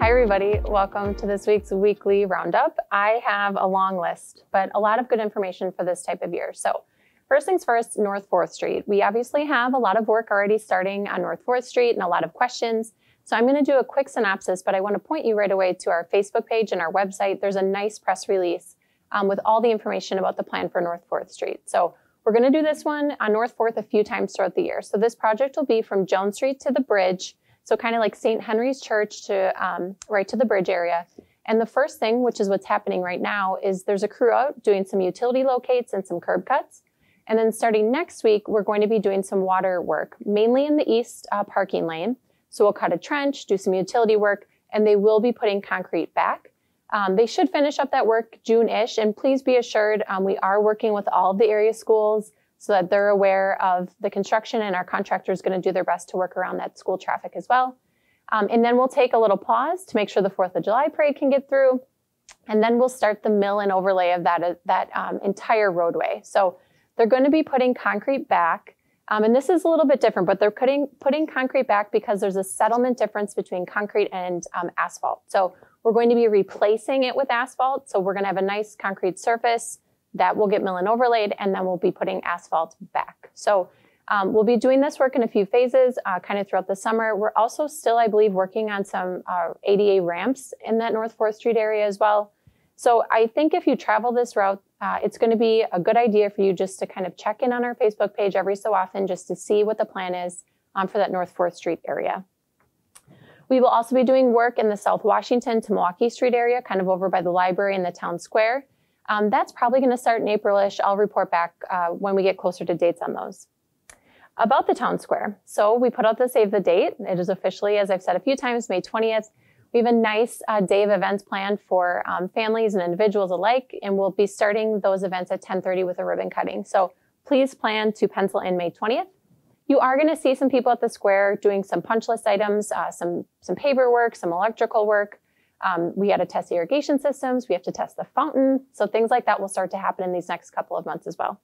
Hi everybody, welcome to this week's weekly roundup. I have a long list, but a lot of good information for this type of year. So first things first, North 4th Street. We obviously have a lot of work already starting on North 4th Street and a lot of questions. So I'm going to do a quick synopsis, but I want to point you right away to our Facebook page and our website. There's a nice press release with all the information about the plan for North 4th Street. So we're going to do this one on North 4th a few times throughout the year. So this project will be from Jones Street to the bridge. So kind of like St. Henry's Church to right to the bridge area. And the first thing, which is what's happening right now, is there's a crew out doing some utility locates and some curb cuts. And then starting next week, we're going to be doing some water work, mainly in the east parking lane. So we'll cut a trench, do some utility work, and they will be putting concrete back. They should finish up that work June-ish. And please be assured, we are working with all of the area schools so that they're aware of the construction, and our contractor is going to do their best to work around that school traffic as well. And then we'll take a little pause to make sure the 4th of July parade can get through. And then we'll start the mill and overlay of that entire roadway. So they're going to be putting concrete back. And this is a little bit different, but they're putting concrete back because there's a settlement difference between concrete and asphalt. So we're going to be replacing it with asphalt. So we're going to have a nice concrete surface that will get mill and overlaid, and then we'll be putting asphalt back. So we'll be doing this work in a few phases kind of throughout the summer. We're also still, I believe, working on some ADA ramps in that North 4th Street area as well. So I think if you travel this route, it's going to be a good idea for you just to kind of check in on our Facebook page every so often just to see what the plan is for that North 4th Street area. We will also be doing work in the South Washington to Milwaukee Street area, kind of over by the library and the town square. That's probably going to start in April-ish. I'll report back when we get closer to dates on those. About the town square. So we put out the save the date. It is officially, as I've said a few times, May 20th. We have a nice day of events planned for families and individuals alike, and we'll be starting those events at 10:30 with a ribbon cutting. So please plan to pencil in May 20th. You are going to see some people at the square doing some punch list items, some paver work, some electrical work. We had to test irrigation systems. We have to test the fountain. So things like that will start to happen in these next couple of months as well.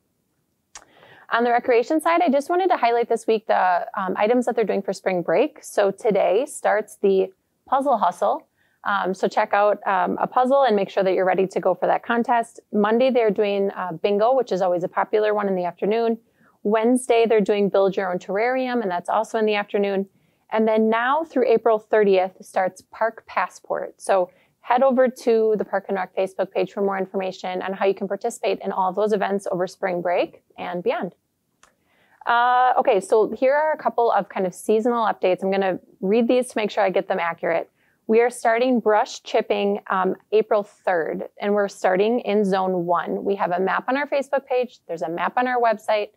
On the recreation side, I just wanted to highlight this week the items that they're doing for spring break. So today starts the Puzzle Hustle. So check out a puzzle and make sure that you're ready to go for that contest. Monday, they're doing bingo, which is always a popular one in the afternoon. Wednesday, they're doing Build Your Own Terrarium, and that's also in the afternoon. And then now through April 30th starts Park Passport. So head over to the Park and Rec Facebook page for more information on how you can participate in all of those events over spring break and beyond. Okay, so here are a couple of kind of seasonal updates. I'm going to read these to make sure I get them accurate. We are starting brush chipping April 3rd, and we're starting in Zone 1. We have a map on our Facebook page. There's a map on our website.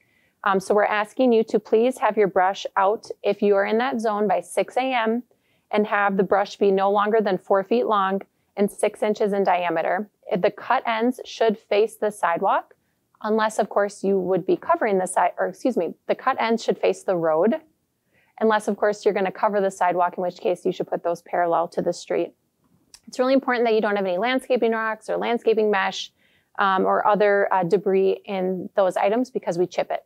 So we're asking you to please have your brush out if you are in that zone by 6 a.m. and have the brush be no longer than 4 feet long and 6 inches in diameter. The cut ends should face the sidewalk, unless, of course, you would be covering the cut ends should face the road, unless, of course, you're going to cover the sidewalk, in which case you should put those parallel to the street. It's really important that you don't have any landscaping rocks or landscaping mesh or other debris in those items because we chip it.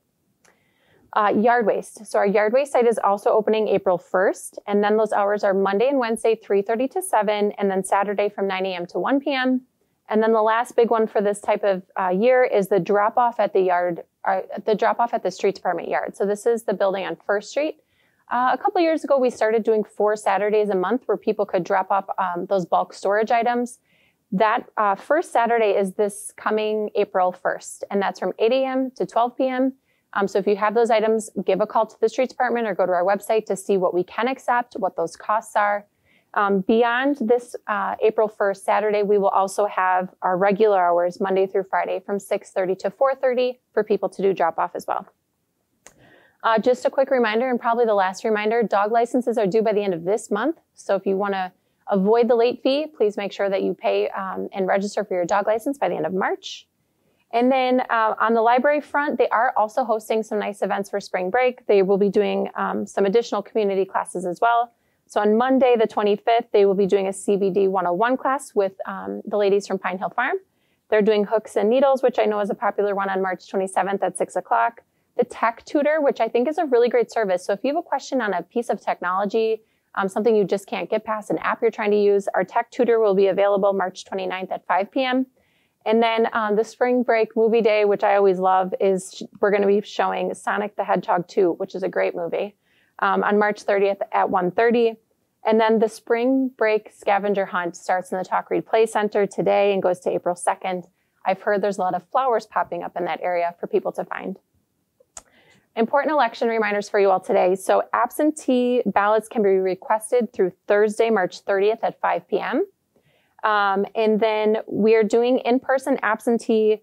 Yard waste. So our yard waste site is also opening April 1st, and then those hours are Monday and Wednesday, 3:30 to 7, and then Saturday from 9 a.m. to 1 p.m. And then the last big one for this type of year is the drop-off at the street department yard. So this is the building on First Street. A couple years ago, we started doing 4 Saturdays a month where people could drop off those bulk storage items. That first Saturday is this coming April 1st, and that's from 8 a.m. to 12 p.m. So if you have those items, give a call to the streets department or go to our website to see what we can accept, what those costs are. Beyond this April 1st Saturday, we will also have our regular hours Monday through Friday from 6:30 to 4:30 for people to do drop-off as well. Just a quick reminder, and probably the last reminder, dog licenses are due by the end of this month. So if you want to avoid the late fee, please make sure that you pay and register for your dog license by the end of March. And then on the library front, they are also hosting some nice events for spring break. They will be doing some additional community classes as well. So on Monday, the 25th, they will be doing a CBD 101 class with the ladies from Pine Hill Farm. They're doing hooks and needles, which I know is a popular one on March 27th at 6 o'clock. The Tech Tutor, which I think is a really great service. So if you have a question on a piece of technology, something you just can't get past, an app you're trying to use, our tech tutor will be available March 29th at 5 p.m. And then the Spring Break Movie Day, which I always love, is we're going to be showing Sonic the Hedgehog 2, which is a great movie, on March 30th at 1:30. And then the Spring Break Scavenger Hunt starts in the Talk Read Play Center today and goes to April 2nd. I've heard there's a lot of flowers popping up in that area for people to find. Important election reminders for you all today. So absentee ballots can be requested through Thursday, March 30th at 5 p.m. And then we're doing in-person absentee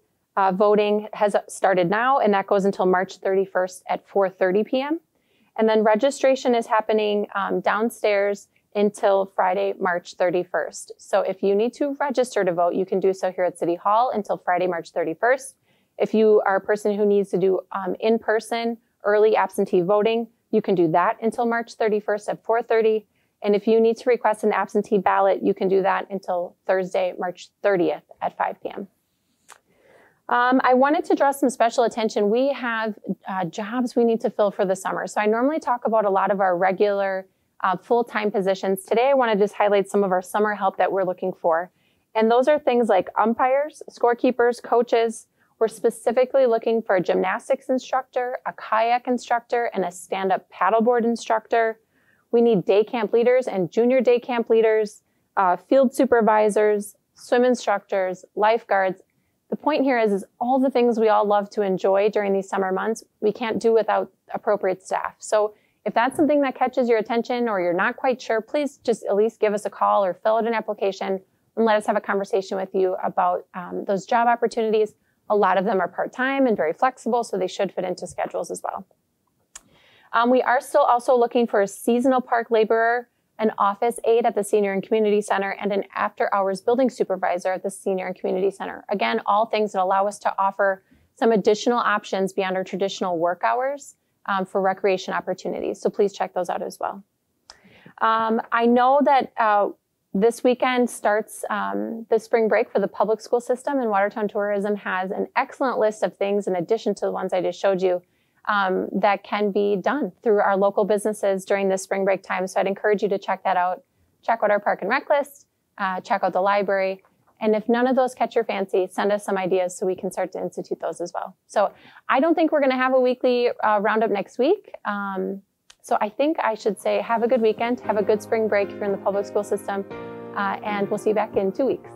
voting has started now, and that goes until March 31st at 4:30 p.m. And then registration is happening downstairs until Friday, March 31st. So if you need to register to vote, you can do so here at City Hall until Friday, March 31st. If you are a person who needs to do in-person early absentee voting, you can do that until March 31st at 4:30. And if you need to request an absentee ballot, you can do that until Thursday, March 30th at 5 p.m. I wanted to draw some special attention. We have jobs we need to fill for the summer. So I normally talk about a lot of our regular full-time positions. Today, I want to just highlight some of our summer help that we're looking for. And those are things like umpires, scorekeepers, coaches. We're specifically looking for a gymnastics instructor, a kayak instructor, and a stand-up paddleboard instructor. We need day camp leaders and junior day camp leaders, field supervisors, swim instructors, lifeguards. The point here is all the things we all love to enjoy during these summer months, we can't do without appropriate staff. So if that's something that catches your attention or you're not quite sure, please just at least give us a call or fill out an application and let us have a conversation with you about those job opportunities. A lot of them are part-time and very flexible, so they should fit into schedules as well. We are still also looking for a seasonal park laborer, an office aide at the Senior and Community Center, and an after-hours building supervisor at the Senior and Community Center. Again, all things that allow us to offer some additional options beyond our traditional work hours for recreation opportunities. So please check those out as well. I know that this weekend starts the spring break for the public school system, and Watertown Tourism has an excellent list of things in addition to the ones I just showed you that can be done through our local businesses during this spring break time. So I'd encourage you to check that out. Check out our park and rec list, check out the library. And if none of those catch your fancy, send us some ideas so we can start to institute those as well. So I don't think we're going to have a weekly roundup next week. So I think I should say have a good weekend, have a good spring break if you're in the public school system, and we'll see you back in 2 weeks.